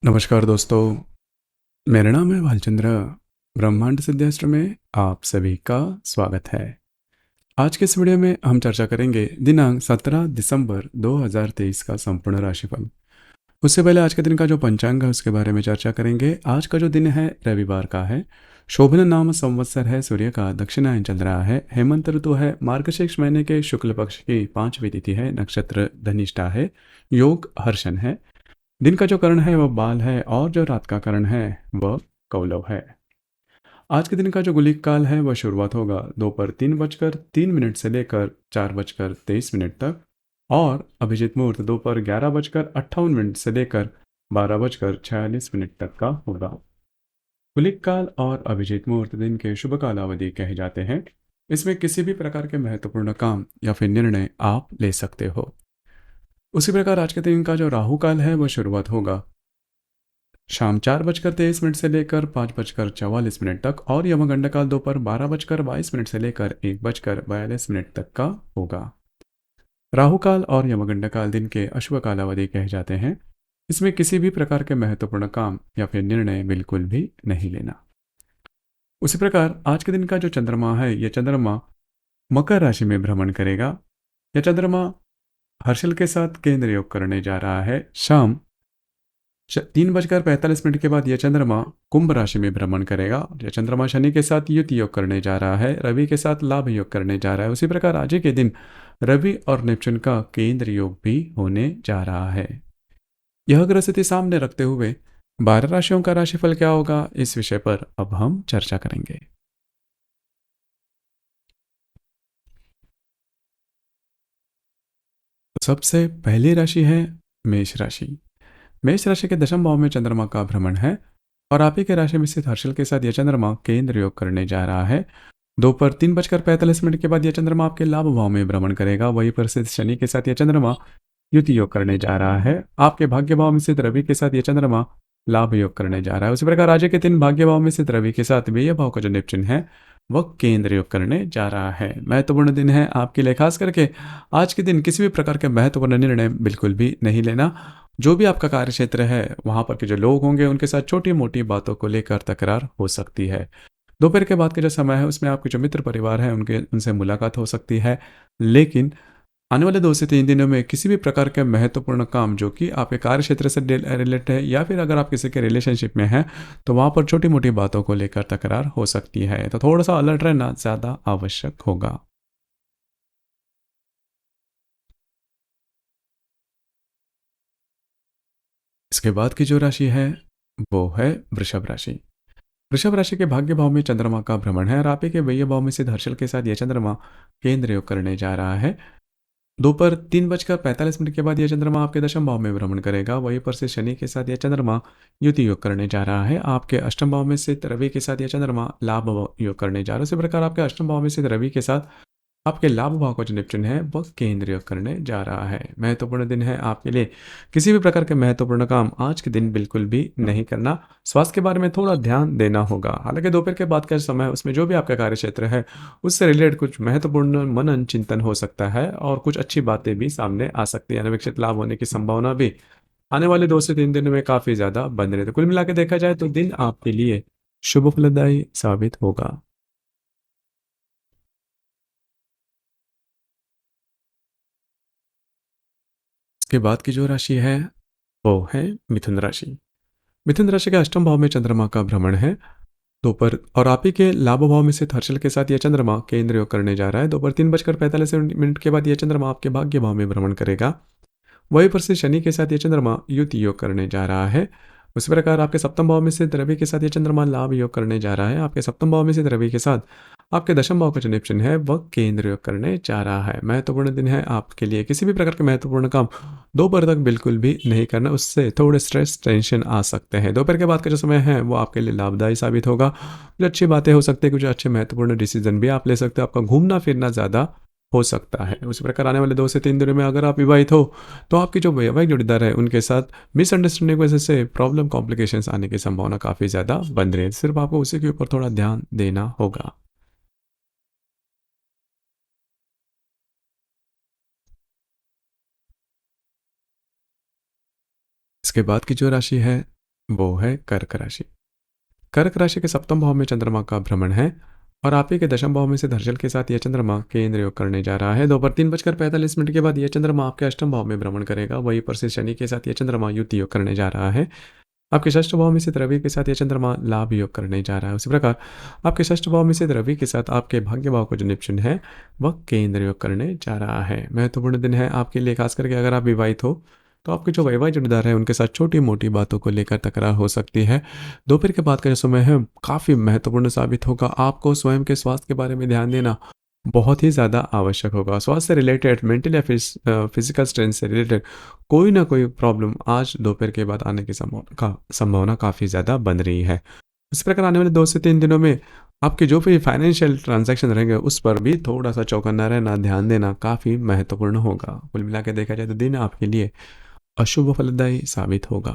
नमस्कार दोस्तों, मेरा नाम है भालचंद्र। ब्रह्मांड सिद्धास्त्र में आप सभी का स्वागत है। आज के इस वीडियो में हम चर्चा करेंगे दिनांक 17 दिसंबर 2023 का संपूर्ण राशिफल। उससे पहले आज के दिन का जो पंचांग है उसके बारे में चर्चा करेंगे। आज का जो दिन है रविवार का है। शोभन नाम संवत्सर है, सूर्य का दक्षिणायन चल रहा है, हेमंत ऋतु है, मार्गशीर्ष महीने के शुक्ल पक्ष की 5वीं तिथि है, नक्षत्र धनिष्ठा है, योग हर्षण है। दिन का जो करण है वह बाल है और जो रात का करण है वह कौलव है। आज के दिन का जो गुलिक काल है वह शुरुआत होगा दोपहर 3:03 से लेकर 4:23 तक, और अभिजित मुहूर्त दोपहर 11:58 से लेकर 12:46 तक का होगा। गुलिक काल और अभिजित मुहूर्त दिन के शुभ कालावधि कहे जाते हैं। इसमें किसी भी प्रकार के महत्वपूर्ण काम या फिर निर्णय आप ले सकते हो। उसी प्रकार आज के दिन का जो राहु काल है वह शुरुआत होगा शाम 4:23 से लेकर 5:44 तक, और यमगंड काल दोपहर 12:22 से लेकर 1:42 तक का होगा। राहु काल और यमगंड काल दिन के अशुभ कालावधि कहे जाते हैं। इसमें किसी भी प्रकार के महत्वपूर्ण काम या फिर निर्णय बिल्कुल भी नहीं लेना। उसी प्रकार आज के दिन का जो चंद्रमा है यह चंद्रमा मकर राशि में भ्रमण करेगा। यह चंद्रमा हर्षल के साथ केंद्र योग करने जा रहा है। शाम 3:45 के बाद यह चंद्रमा कुंभ राशि में भ्रमण करेगा। यह चंद्रमा शनि के साथ युति योग करने जा रहा है, रवि के साथ लाभ योग करने जा रहा है। उसी प्रकार आज के दिन रवि और नेपच्यून का केंद्र योग भी होने जा रहा है। यह ग्रह स्थिति सामने रखते हुए 12 राशियों का राशिफल क्या होगा, इस विषय पर अब हम चर्चा करेंगे। सबसे पहली राशि है मेष राशि। मेष राशि के दशम भाव में चंद्रमा का भ्रमण है, और आप ही के राशि में स्थित हर्षल के साथ यह चंद्रमा केंद्र योग करने जा रहा है। दोपहर 3:45 के बाद यह चंद्रमा आपके लाभ भाव में भ्रमण करेगा। वहीं पर स्थित शनि के साथ यह चंद्रमा युति योग करने जा रहा है। आपके भाग्य भाव में स्थित रवि के साथ यह चंद्रमा लाभ योग करने जा रहा है। उसी प्रकार आज के दिन भाग्य भाव में स्थित रवि के साथ व्यय भाव का जो नेपच्यून है वह केंद्र योग करने जा रहा है। महत्वपूर्ण दिन है आपके लिए। खास करके आज के दिन किसी भी प्रकार के महत्वपूर्ण निर्णय बिल्कुल भी नहीं लेना। जो भी आपका कार्य क्षेत्र है वहां पर के जो लोग होंगे उनके साथ छोटी मोटी बातों को लेकर तकरार हो सकती है। दोपहर के बाद का जो समय है उसमें आपके जो मित्र परिवार है उनके उनसे मुलाकात हो सकती है। लेकिन आने वाले 2 से 3 दिनों में किसी भी प्रकार के महत्वपूर्ण काम जो कि आपके कार्य क्षेत्र से रिलेटेड है, या फिर अगर आप किसी के रिलेशनशिप में हैं तो वहां पर छोटी मोटी बातों को लेकर तकरार हो सकती है। तो थोड़ा सा अलर्ट रहना ज़्यादा आवश्यक होगा। इसके बाद की जो राशि है वो है वृषभ राशि। वृषभ राशि के भाग्य भाव में चंद्रमा का भ्रमण है, और आप ही के व्यय भाव में सिद्ध हर्षल के साथ यह चंद्रमा केंद्र योग करने जा रहा है। दोपहर 3:45 के बाद यह चंद्रमा आपके दशम भाव में भ्रमण करेगा। वहीं पर से शनि के साथ यह चंद्रमा युति योग करने जा रहा है। आपके अष्टम भाव में स्थित रवि के साथ यह चंद्रमा लाभ योग करने जा रहा है। इसी प्रकार आपके अष्टम भाव में स्थित रवि के साथ आपके लाभ भाव का जो नेपच्यून है वह केंद्रीय करने जा रहा है। महत्वपूर्ण दिन है आपके लिए। किसी भी प्रकार के महत्वपूर्ण काम आज के दिन बिल्कुल भी नहीं करना। स्वास्थ्य के बारे में थोड़ा ध्यान देना होगा। हालांकि दोपहर के बाद का समय उसमें जो भी आपका कार्य क्षेत्र है उससे रिलेटेड कुछ महत्वपूर्ण मनन चिंतन हो सकता है, और कुछ अच्छी बातें भी सामने आ सकती है। अनपेक्षित लाभ होने की संभावना भी आने वाले 2 से 3 दिनों में काफी ज्यादा बन रही है। तो कुल मिला के देखा जाए तो दिन आपके लिए शुभ फलदायी साबित होगा। इसके बाद की जो राशि है वो है मिथुन राशि। मिथुन राशि के अष्टम भाव में चंद्रमा का भ्रमण है। दोपहर और आप ही के लाभ भाव में से हर्षल के साथ यह चंद्रमा केंद्र योग करने जा रहा है। दोपहर 3:45 के बाद यह चंद्रमा आपके भाग्य भाव में भ्रमण करेगा। वहीं पर से शनि के साथ ये चंद्रमा युति योग करने जा रहा है। उसी प्रकार आपके सप्तम भाव में स्थित रवि के साथ ये चंद्रमा लाभ योग करने जा रहा है। आपके सप्तम भाव में स्थित रवि के साथ आपके दशम भाव का जो नेपच्यून है वह केंद्र योग करने जा रहा है। महत्वपूर्ण दिन है आपके लिए। किसी भी प्रकार के महत्वपूर्ण काम दोपहर तक बिल्कुल भी नहीं करना, उससे थोड़े स्ट्रेस टेंशन आ सकते हैं। दोपहर के बाद का जो समय है वो आपके लिए लाभदायी साबित होगा। कुछ अच्छी बातें हो सकती है, कुछ अच्छे महत्वपूर्ण डिसीजन भी आप ले सकते हो। आपका घूमना फिरना ज़्यादा हो सकता है। उसी प्रकार आने वाले 2 से 3 दिनों में अगर आप विवाहित हो तो आपकी जो वैवाहिक जोड़ीदार है उनके साथ मिसअंडरस्टैंडिंग की वजह से प्रॉब्लम कॉम्प्लिकेशंस आने की संभावना काफ़ी ज़्यादा बन रही है। सिर्फ आपको उसी के ऊपर थोड़ा ध्यान देना होगा। इसके बाद की जो राशि है वो है कर्क राशि। कर्क राशि के सप्तम भाव में चंद्रमा का भ्रमण है और आप ही के दशम भाव में से हर्षल के साथ यह चंद्रमा केंद्र योग करने जा रहा है। दोपहर 3:45 के बाद यह चंद्रमा आपके अष्टम भाव में भ्रमण करेगा। वहीं पर से शनि के साथ यह चंद्रमा युति योग करने जा रहा है। आपके षष्ठ भाव में स्थित रवि के साथ यह चंद्रमा लाभ योग करने जा रहा है। उसी प्रकार आपके षष्ठ भाव में स्थित रवि के साथ आपके भाग्य भाव को जो निप्चुन है वह केंद्र योग करने जा रहा है। महत्वपूर्ण दिन है आपके लिए, खास करके अगर आप विवाहित हो तो आपके जो वैवाहिक जोड़ीदार है उनके साथ छोटी मोटी बातों को लेकर तकरार हो सकती है। दोपहर के बाद का जो समय है काफ़ी महत्वपूर्ण साबित होगा। आपको स्वयं के स्वास्थ्य के बारे में ध्यान देना बहुत ही ज़्यादा आवश्यक होगा। स्वास्थ्य से रिलेटेड, मेंटल या फिजिकल स्ट्रेंथ से रिलेटेड कोई ना कोई प्रॉब्लम आज दोपहर के बाद आने की संभावना काफ़ी ज़्यादा बन रही है। इस प्रकार आने वाले 2 से 3 दिनों में आपके जो भी फाइनेंशियल ट्रांजैक्शन रहेंगे उस पर भी थोड़ा सा चौकन्ना रहना, ध्यान देना काफ़ी महत्वपूर्ण होगा। कुल मिला के देखा जाए तो दिन आपके लिए अशुभ फलदायी साबित होगा।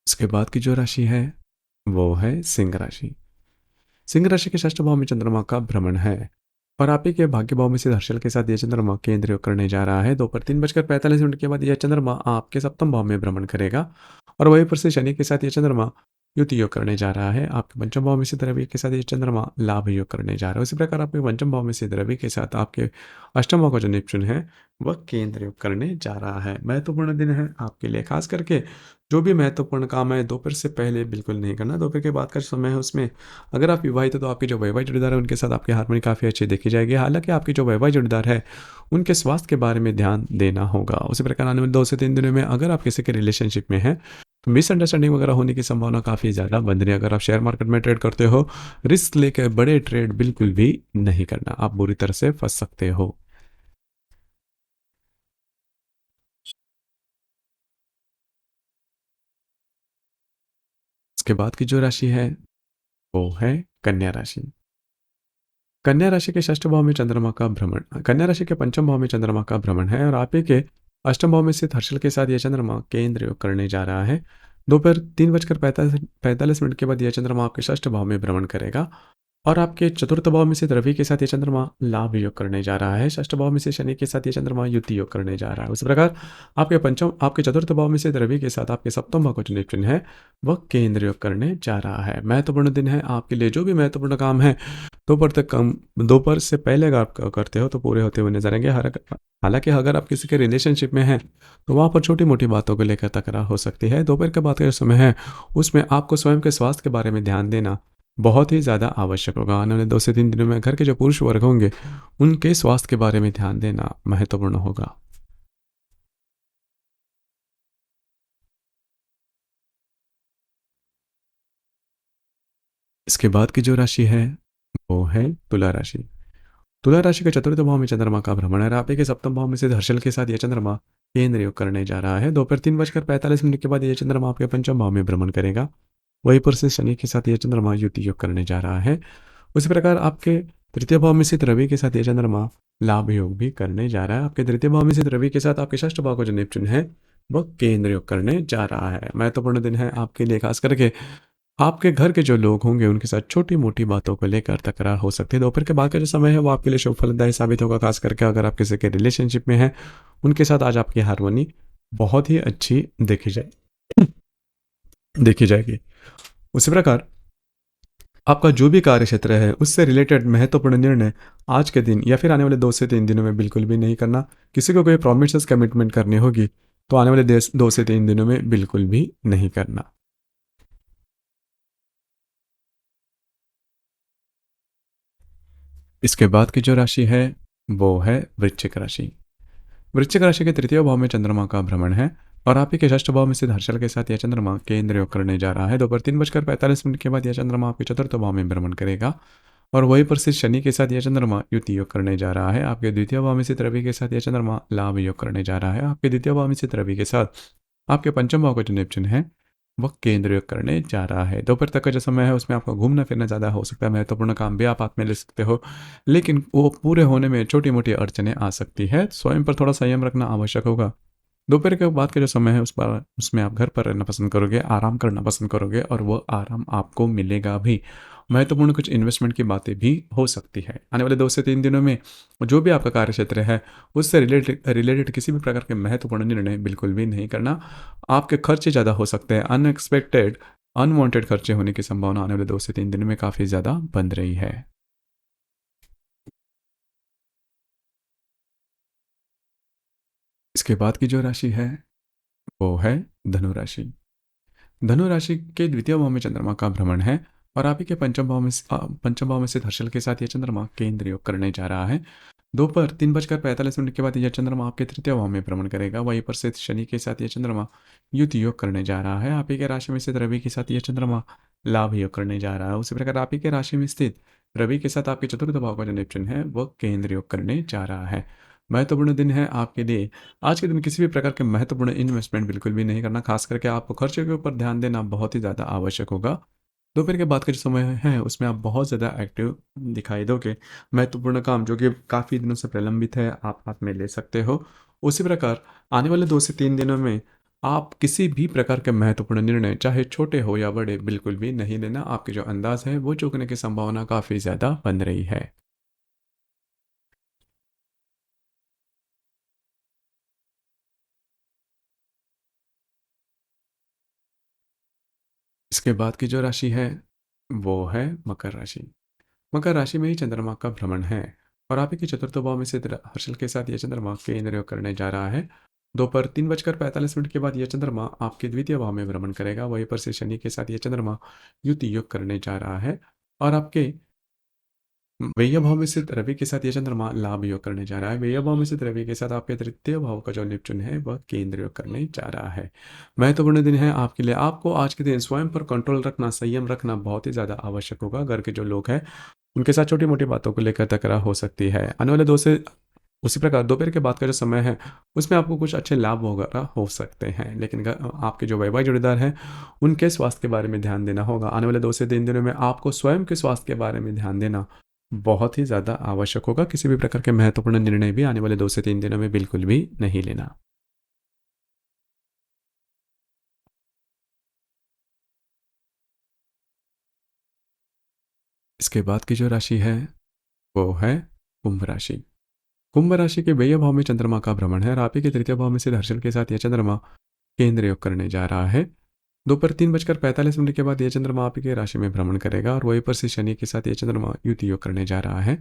इसके बाद की जो राशि है वो है सिंह राशि। सिंह राशि के षष्ठ भाव में चंद्रमा का भ्रमण है और आप ही के भाग्य भाव में स्थित हर्षल के साथ यह चंद्रमा केंद्र योग करने जा रहा है। दोपहर 3:45 के बाद यह चंद्रमा आपके सप्तम भाव में भ्रमण करेगा और वहीं पर से शनि के साथ यह चंद्रमा युति योग करने जा रहा है। आपके पंचम भाव में स्थित रवि के साथ ये चंद्रमा लाभ योग करने जा रहा है। उसी प्रकार आपके पंचम भाव में स्थित रवि के साथ आपके अष्टम भाव का जो निप्चुन है वह केंद्र योग करने जा रहा है। महत्वपूर्ण दिन है आपके लिए, खास करके जो भी महत्वपूर्ण काम है दोपहर से पहले बिल्कुल नहीं करना। दोपहर के बाद का समय है उसमें अगर आप विवाहित हो तो आपके जो वैवाहिक जोड़ीदार है उनके साथ आपकी हारमोनी काफ़ी अच्छी देखी जाएगी। हालांकि आपकी जो वैवाहिक जोड़ीदार है उनके स्वास्थ्य के बारे में ध्यान देना होगा। उसी प्रकार आने वाले 2 से 3 दिनों में अगर आप किसी के रिलेशनशिप में हैं तो मिसअंडरस्टैंडिंग वगैरह होने की संभावना काफ़ी ज़्यादा बन रही है। अगर आप शेयर मार्केट में ट्रेड करते हो, रिस्क लेकर बड़े ट्रेड बिल्कुल भी नहीं करना, आप बुरी तरह से फंस सकते हो। इसके बाद की जो राशि है वो है कन्या राशि। कन्या राशि के षष्ठ भाव में चंद्रमा का भ्रमण, कन्या राशि के पंचम भाव में चंद्रमा का भ्रमण है और आप ही के अष्टम भाव में स्थित हर्षल के साथ यह चंद्रमा केंद्र योग करने जा रहा है। दोपहर 3:45 के बाद यह चंद्रमा आपके षष्ठ भाव में भ्रमण करेगा और आपके चतुर्थ भाव में से रवि के साथ ये चंद्रमा लाभ योग करने जा रहा है। षष्ठ भाव में से शनि के साथ ये चंद्रमा युति योग करने जा रहा है। उसी प्रकार आपके चतुर्थ भाव में से रवि के साथ आपके सप्तम भाव का जो निप्चुन है वह केंद्र योग करने जा रहा है। महत्वपूर्ण दिन है आपके लिए, जो भी महत्वपूर्ण काम है दोपहर से पहले अगर आप करते हो तो पूरे होते हुए नजर आएंगे। हालांकि अगर आप किसी के रिलेशनशिप में हैं तो वहाँ पर छोटी मोटी बातों को लेकर तकरार हो सकती है। दोपहर के बाद का जो समय है उसमें आपको स्वयं के स्वास्थ्य के बारे में ध्यान देना बहुत ही ज़्यादा आवश्यक होगा। आने वाले 2 से 3 दिनों में घर के जो पुरुष वर्ग होंगे उनके स्वास्थ्य के बारे में ध्यान देना महत्वपूर्ण होगा। इसके बाद की जो राशि है वो है तुला राशि। तुला राशि के चतुर्थ भाव में चंद्रमा का भ्रमण है। आपे के सप्तम भाव में से हर्षल के साथ यह चंद्रमा केंद्र योग करने जा रहा है। दोपहर 3:45 के बाद यह चंद्रमा आपके पंचम भाव में भ्रमण करेगा। वहीं पर से शनि के साथ यह चंद्रमा युति योग करने जा रहा है। उसी प्रकार आपके तृतीय भाव में स्थित रवि के साथ यह चंद्रमा लाभ योग भी करने जा रहा है। आपके तृतीय भाव में स्थित रवि के साथ आपके षष्ठ भाव का जो नेपच्यून है वह केंद्र योग करने जा रहा है। महत्वपूर्ण दिन है आपके लिए, खास करके आपके घर के जो लोग होंगे उनके साथ छोटी मोटी बातों को लेकर तकरार हो सकती है। दोपहर के बाद का जो समय है वो आपके लिए शुभ फलदायी साबित होगा, खास करके अगर आप किसी के रिलेशनशिप में हैं उनके साथ आज आपकी हारमोनी बहुत ही अच्छी देखी जाएगी। उसी प्रकार आपका जो भी कार्य क्षेत्र है उससे रिलेटेड महत्वपूर्ण निर्णय आज के दिन या फिर आने वाले 2 से 3 दिनों में बिल्कुल भी नहीं करना। किसी को कोई प्रोमिस कमिटमेंट करनी होगी तो आने वाले 2 से 3 दिनों में बिल्कुल भी नहीं करना। इसके बाद की जो राशि है वो है वृश्चिक राशि। वृश्चिक राशि के तृतीय भाव में चंद्रमा का भ्रमण है और आप ही के षष्ठ भाव में स्थित हर्षल के साथ यह चंद्रमा केंद्र योग करने जा रहा है। दोपहर 3:45 के बाद यह चंद्रमा आपके चतुर्थ भाव में भ्रमण करेगा और वहीं पर स्थित शनि के साथ यह चंद्रमा युति योग करने जा रहा है। आपके द्वितीय भाव में स्थित रवि के साथ यह चंद्रमा लाभ योग करने जा रहा है। आपके द्वितीय भाव में स्थित रवि के साथ आपके पंचम भाव का जो नेपच्यून है वह केंद्र योग करने जा रहा है। दोपहर तक का जो समय है उसमें आपका घूमना फिरना ज़्यादा हो सकता है। महत्वपूर्ण काम भी आप हाथ में ले सकते हो, लेकिन वो पूरे होने में छोटी मोटी अड़चनें आ सकती है। स्वयं पर थोड़ा संयम रखना आवश्यक होगा। दोपहर के बाद का जो समय है उसमें आप घर पर रहना पसंद करोगे, आराम करना पसंद करोगे और वह आराम आपको मिलेगा भी। महत्वपूर्ण कुछ इन्वेस्टमेंट की बातें भी हो सकती है। आने वाले 2 से 3 दिनों में जो भी आपका कार्य क्षेत्र है उससे रिलेटेड रिलेटेड किसी भी प्रकार के महत्वपूर्ण निर्णय बिल्कुल भी नहीं करना। आपके खर्चे ज़्यादा हो सकते हैं, अनएक्सपेक्टेड अनवांटेड खर्चे होने की संभावना आने वाले 2 से 3 दिन में काफ़ी ज़्यादा बन रही है। इसके बाद की जो राशि है वो है धनु राशि। धनु राशि के द्वितीय भाव में चंद्रमा का भ्रमण है और आप ही के पंचम भाव में स्थित हर्षल के साथ यह चंद्रमा केंद्र योग करने जा रहा है। दोपहर 3:45 के बाद यह चंद्रमा आपके तृतीय भाव में भ्रमण करेगा। वहीं पर स्थित शनि के साथ यह चंद्रमा युति योग करने जा रहा है। आप ही के राशि में स्थित रवि के साथ यह चंद्रमा लाभ योग करने जा रहा है। उसी प्रकार आप ही के राशि में स्थित रवि के साथ आपके चतुर्थ भाव का जो नेपच्यून है वह केंद्र योग करने जा रहा है। महत्वपूर्ण दिन है आपके लिए। आज के दिन किसी भी प्रकार के महत्वपूर्ण इन्वेस्टमेंट बिल्कुल भी नहीं करना, खास करके आपको खर्चे के ऊपर ध्यान देना बहुत ही ज़्यादा आवश्यक होगा। दोपहर के बाद का जो समय है उसमें आप बहुत ज़्यादा एक्टिव दिखाई दोगे। महत्वपूर्ण काम जो कि काफ़ी दिनों से प्रलंबित है आप हाथ में ले सकते हो। उसी प्रकार आने वाले 2 से 3 दिनों में आप किसी भी प्रकार के महत्वपूर्ण निर्णय चाहे छोटे हो या बड़े बिल्कुल भी नहीं लेना। आपके जो अंदाज है वो चूकने की संभावना काफ़ी ज़्यादा बन रही है। इसके बाद की जो राशि है वो है मकर राशि। मकर राशि में ही चंद्रमा का भ्रमण है और आप ही के चतुर्थ भाव में स्थित हर्षल के साथ यह चंद्रमा केंद्र योग करने जा रहा है। दोपहर 3:45 के बाद यह चंद्रमा आपके द्वितीय भाव में भ्रमण करेगा। वहीं पर से शनि के साथ यह चंद्रमा युति योग करने जा रहा है और आपके व्यय भाव में स्थित रवि के साथ यह चंद्रमा लाभ योग करने जा रहा है। व्यय भाव में स्थित रवि के साथ आपके तृतीय भाव का जो नेपच्यून है वह केंद्र योग करने जा रहा है। महत्वपूर्ण दिन है आपके लिए। आपको आज के दिन स्वयं पर कंट्रोल रखना, संयम रखना बहुत ही ज्यादा आवश्यक होगा। घर के जो लोग हैं उनके साथ छोटी मोटी बातों को लेकर तकरार हो सकती है। आने वाले दो से उसी प्रकार दोपहर के बाद का जो समय है उसमें आपको कुछ अच्छे लाभ वगैरह हो सकते हैं, लेकिन आपके जो वैवाहिक जोड़ीदार हैं उनके स्वास्थ्य के बारे में ध्यान देना होगा। आने वाले 2 से 3 दिनों में आपको स्वयं के स्वास्थ्य के बारे में ध्यान देना बहुत ही ज़्यादा आवश्यक होगा। किसी भी प्रकार के महत्वपूर्ण निर्णय भी आने वाले 2 से 3 दिनों में बिल्कुल भी नहीं लेना। इसके बाद की जो राशि है वो है कुंभ राशि। कुंभ राशि के व्यय भाव में चंद्रमा का भ्रमण है और आप ही के तृतीय भाव में से दर्शन के साथ यह चंद्रमा केंद्र योग करने जा रहा है। दोपहर 3:45 के बाद यह चंद्रमा आप ही के राशि में भ्रमण करेगा और वहीं पर से शनि के साथ यह चंद्रमा युति योग करने जा रहा है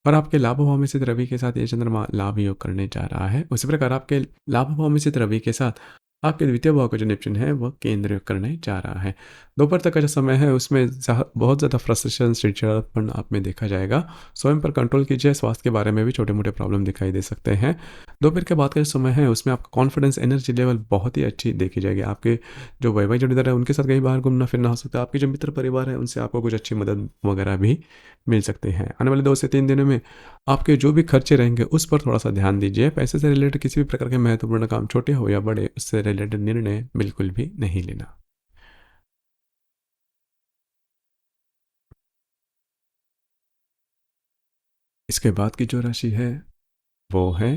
और आपके लाभ भाव में स्थित रवि के साथ ये चंद्रमा लाभ योग करने जा रहा है। उसी प्रकार आपके लाभ भाव में स्थित रवि के साथ आपके द्वितीय भाव का जो नेपच्यून है वह केंद्र योग करने जा रहा है। दोपहर तक का जो समय है उसमें बहुत ज़्यादा फ्रस्ट्रेशन, चिड़चिड़ापन आप में देखा जाएगा। स्वयं पर कंट्रोल कीजिए। स्वास्थ्य के बारे में भी छोटे मोटे प्रॉब्लम दिखाई दे सकते हैं। दोपहर के बाद का जो समय है उसमें आपका कॉन्फिडेंस, एनर्जी लेवल बहुत ही अच्छी देखी जाएगी। आपके जो वैवाहिक जोड़ीदार है उनके साथ कहीं बाहर घूमना फिरना हो सकता है। आपके जो मित्र परिवार है उनसे आपको कुछ अच्छी मदद वगैरह भी मिल सकते हैं। आने वाले 2 से 3 दिनों में आपके जो भी खर्चे रहेंगे उस पर थोड़ा सा ध्यान दीजिए। पैसे से रिलेटेड किसी भी प्रकार के महत्वपूर्ण काम छोटे हो या बड़े उससे रिलेटेड निर्णय बिल्कुल भी नहीं लेना। इसके बाद की जो राशि है वो है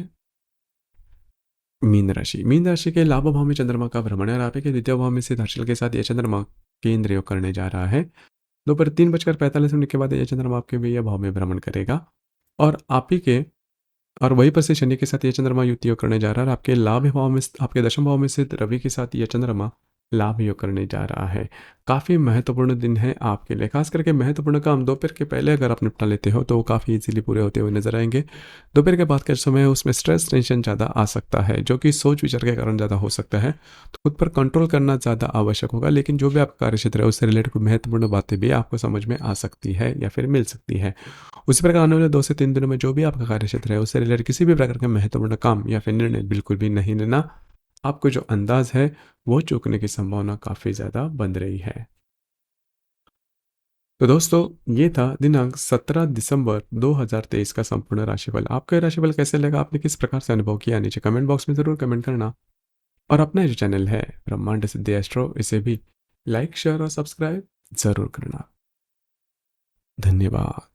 मीन राशि। मीन राशि के लाभ भाव में चंद्रमा का भ्रमण है और आप ही के द्वितीय भाव में स्थित हर्षल के साथ यह चंद्रमा केंद्र योग करने जा रहा है। दोपहर 3:45 के बाद यह चंद्रमा आपके व्यय भाव में भ्रमण करेगा और आप ही के और वहीं पर से शनि के साथ ये चंद्रमा युति योग करने जा रहा है और आपके लाभ भाव में आपके दशम भाव में स्थित रवि के साथ ये चंद्रमा लाभ योग करने जा रहा है। काफ़ी महत्वपूर्ण दिन है आपके लिए। खास करके महत्वपूर्ण काम दोपहर के पहले अगर आप निपटा लेते हो तो वो काफ़ी इजीली पूरे होते हुए नजर आएंगे। दोपहर के बाद का समय है उसमें स्ट्रेस, टेंशन ज़्यादा आ सकता है जो कि सोच विचार के कारण ज़्यादा हो सकता है। तो खुद पर कंट्रोल करना ज़्यादा आवश्यक होगा, लेकिन जो भी आपका कार्य क्षेत्र है उससे रिलेटेड महत्वपूर्ण बातें भी आपको समझ में आ सकती है या फिर मिल सकती है। उसी प्रकार आने वाले 2 से 3 दिनों में जो भी आपका कार्य क्षेत्र है उससे रिलेटेड किसी भी प्रकार का महत्वपूर्ण काम या फिर निर्णय बिल्कुल भी नहीं लेना। आपको जो अंदाज है वो चूकने की संभावना काफ़ी ज़्यादा बन रही है। तो दोस्तों ये था दिनांक 17 दिसंबर 2023 का संपूर्ण राशिफल। आपका ये राशिफल कैसे लगा, आपने किस प्रकार से अनुभव किया, नीचे कमेंट बॉक्स में ज़रूर कमेंट करना। और अपना जो चैनल है ब्रह्मांड सिद्धि एस्ट्रो, इसे भी लाइक, शेयर और सब्सक्राइब ज़रूर करना। धन्यवाद।